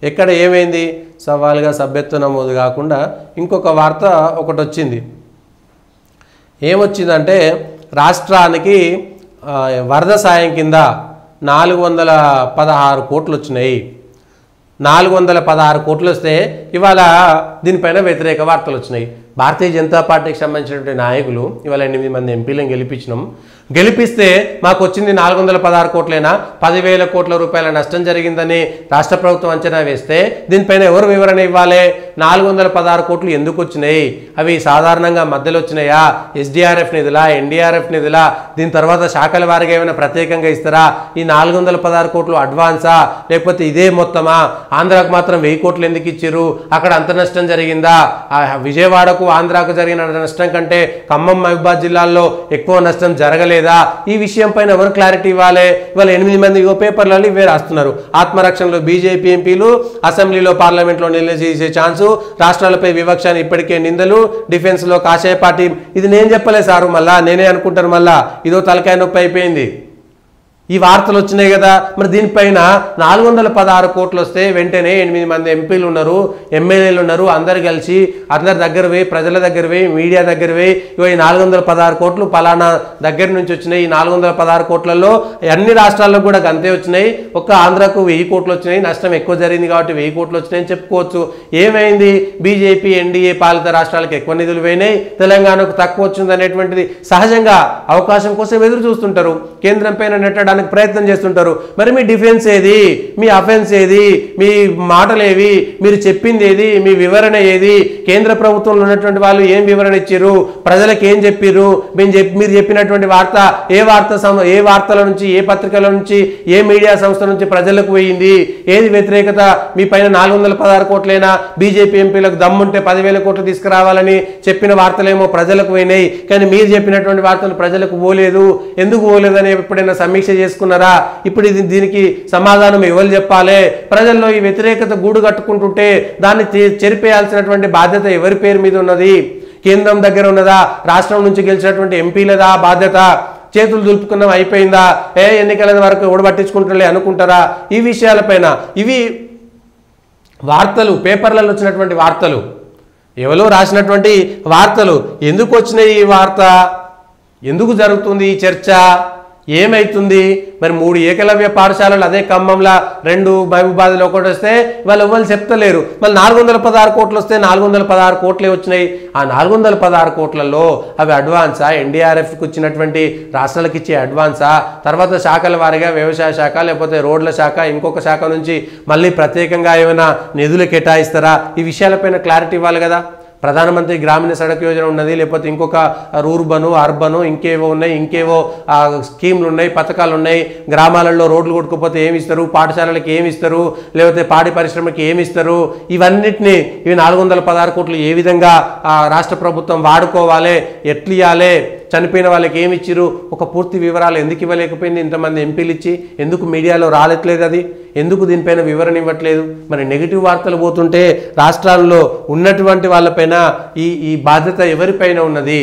ఎక్కడ ఏమైంది సవాలుగా సభ్యత్వ నమోదు కాకుండా ఇంకొక వార్త ఒకటి వచ్చింది. ఏమొచ్చిందంటే రాష్ట్రానికి వరద సాయం కింద 416 కోట్లు వచ్చినాయి. 416 కోట్లు వస్తే ఇవాళ దీనిపైన వ్యతిరేక వార్తలు వచ్చినాయి. భారతీయ జనతా పార్టీకి సంబంధించినటువంటి నాయకులు ఇవాళ 8 మంది ఎంపీలను గెలిపిస్తే మాకు వచ్చింది 416 కోట్లైనా 10,000 కోట్ల రూపాయల నష్టం జరిగిందని రాష్ట్ర ప్రభుత్వం అంచనా వేస్తే దీనిపైన ఎవరు వివరణ ఇవ్వాలి? 416 కోట్లు ఎందుకు వచ్చినాయి? అవి సాధారణంగా మధ్యలో వచ్చినాయా? SDRF నిధులా, NDRF నిధులా? దీని తర్వాత శాఖల వారిగా ఏమైనా ప్రత్యేకంగా ఇస్తారా? ఈ 416 కోట్లు అడ్వాన్సా లేకపోతే ఇదే మొత్తమా? ఆంధ్రాకు మాత్రం 1000 కోట్లు ఎందుకు ఇచ్చారు? అక్కడ అంత నష్టం జరిగిందా? విజయవాడకు ఆంధ్రాకు జరిగిన నష్టం కంటే ఖమ్మం మహబూబాద్ జిల్లాల్లో ఎక్కువ నష్టం జరగలేదా? ఈ విషయం పైన ఎవరు క్లారిటీ ఇవ్వాలి? ఇవాళ 8 మంది పేపర్లలో ఇవే రాస్తున్నారు. ఆత్మరక్షణలో బీజేపీ ఎంపీలు, అసెంబ్లీలో పార్లమెంట్లో నిలదీసే ఛాన్సు, రాష్ట్రాలపై వివక్షని ఇప్పటికే నిందలు, డిఫెన్స్లో కాషాయ పార్టీ. ఇది నేను చెప్పలే సారు, మళ్ళా నేనే అనుకుంటాను. మళ్ళా ఇదో తలకాయ నొప్పి అయిపోయింది. ఈ వార్తలు వచ్చినాయి కదా. మరి దీనిపైన 416 కోట్లు వస్తే వెంటనే 8 మంది ఎంపీలు ఉన్నారు, ఎమ్మెల్యేలు ఉన్నారు, అందరు కలిసి అందరి దగ్గర పోయి, ప్రజల దగ్గర పోయి, మీడియా దగ్గర పోయి ఈ 416 కోట్లు పలానా దగ్గర నుంచి వచ్చినాయి. ఈ 416 కోట్లలో అన్ని రాష్ట్రాల్లో కూడా అంతే వచ్చినాయి. ఒక్క ఆంధ్రాకు 1000 కోట్లు వచ్చినాయి, నష్టం ఎక్కువ జరిగింది కాబట్టి 1000 కోట్లు వచ్చినాయని చెప్పుకోవచ్చు. ఏమైంది? బీజేపీ ఎన్డీఏ పాలిత రాష్ట్రాలకు ఎక్కువ నిధులు పోయినాయి, తెలంగాణకు తక్కువ వచ్చింది అనేటువంటిది సహజంగా అవకాశం కోసం ఎదురు చూస్తుంటారు, కేంద్రం పైన నెట్టడానికి ప్రయత్నం చేస్తుంటారు. మరి మీ డిఫెన్స్ ఏది? మీ అఫెన్స్ ఏది? మీ మాటలేవి? మీరు చెప్పింది ఏది? మీ వివరణ ఏది? కేంద్ర ప్రభుత్వంలో ఉన్నటువంటి వాళ్ళు ఏం వివరణ ఇచ్చారు? ప్రజలకు ఏం చెప్పారు? మీరు చెప్పినటువంటి వార్త ఏ వార్తల నుంచి, ఏ పత్రికల నుంచి, ఏ మీడియా సంస్థ నుంచి ప్రజలకు పోయింది? ఏది వ్యతిరేకత? మీ పైన 416 కోట్లైనా బీజేపీ ఎంపీలకు దమ్ముంటే 10,000 కోట్లు తీసుకురావాలని చెప్పిన వార్తలేమో ప్రజలకు పోయినాయి, కానీ మీరు చెప్పినటువంటి వార్తలు ప్రజలకు పోలేదు. ఎందుకు పోలేదని ఎప్పుడైనా సమీక్ష చేసుకున్నారా? ఇప్పుడు దీనికి సమాధానం ఎవరు చెప్పాలి? ప్రజల్లో ఈ వ్యతిరేకత గూడు కట్టుకుంటుంటే దాన్ని చెరిపేయాల్సినటువంటి బాధ్యత ఎవరి పేరు మీద ఉన్నది? కేంద్రం దగ్గర ఉన్నదా? రాష్ట్రం నుంచి గెలిచినటువంటి ఎంపీలదా బాధ్యత? చేతులు దులుపుకున్నాం అయిపోయిందా? ఎన్నికల వరకు ఓడబట్టించుకుంటులే అనుకుంటారా? ఈ విషయాలపైన ఇవి వార్తలు, పేపర్లలో వచ్చినటువంటి వార్తలు, ఎవరో రాసినటువంటి వార్తలు. ఎందుకు వచ్చినాయి ఈ వార్త? ఎందుకు జరుగుతుంది ఈ చర్చ? ఏమైతుంది? మరి 3 ఏకలవ్య పాఠశాలలు అదే ఖమ్మంలో, 2 మహబూబాద్లో ఒకటి వస్తే వాళ్ళు ఎవరు చెప్తలేరు. మళ్ళీ 416 కోట్లు వస్తే 416 కోట్లే వచ్చినాయి. ఆ 416 కోట్లలో అవి అడ్వాన్సా? NDRFకి వచ్చినటువంటి రాష్ట్రాలకు ఇచ్చే అడ్వాన్సా? తర్వాత శాఖల వారిగా వ్యవసాయ శాఖ లేకపోతే రోడ్ల శాఖ ఇంకొక శాఖ నుంచి మళ్ళీ ప్రత్యేకంగా ఏమైనా నిధులు కేటాయిస్తారా? ఈ విషయాలపైన క్లారిటీ ఇవ్వాలి కదా. ప్రధానమంత్రి గ్రామీణ సడక్ యోజన ఉన్నది, లేకపోతే ఇంకొక అర్బను ఇంకేవో ఉన్నాయి, ఇంకేవో స్కీమ్లు ఉన్నాయి, పథకాలు ఉన్నాయి. గ్రామాలలో రోడ్లు కొట్టుకుపోతే ఏమి ఇస్తారు? పాఠశాలలకు ఏమి ఇస్తారు? లేకపోతే పాడి పరిశ్రమకి ఏమి ఇస్తారు? ఇవన్నిటినీ ఇవి 416 కోట్లు ఏ విధంగా రాష్ట్ర ప్రభుత్వం వాడుకోవాలి, ఎట్లు ఇవ్వాలి, చనిపోయిన వాళ్ళకి ఏమి ఇచ్చిరు, ఒక పూర్తి వివరాలు ఎందుకు ఇవ్వలేకపోయింది? ఇంతమంది ఎంపీలు ఇచ్చి ఎందుకు మీడియాలో రాలట్లేదు? అది ఎందుకు దీనిపైన వివరణ ఇవ్వట్లేదు? మరి నెగిటివ్ వార్తలు పోతుంటే రాష్ట్రాల్లో ఉన్నటువంటి వాళ్ళపైన ఈ బాధ్యత ఎవరిపైన ఉన్నది?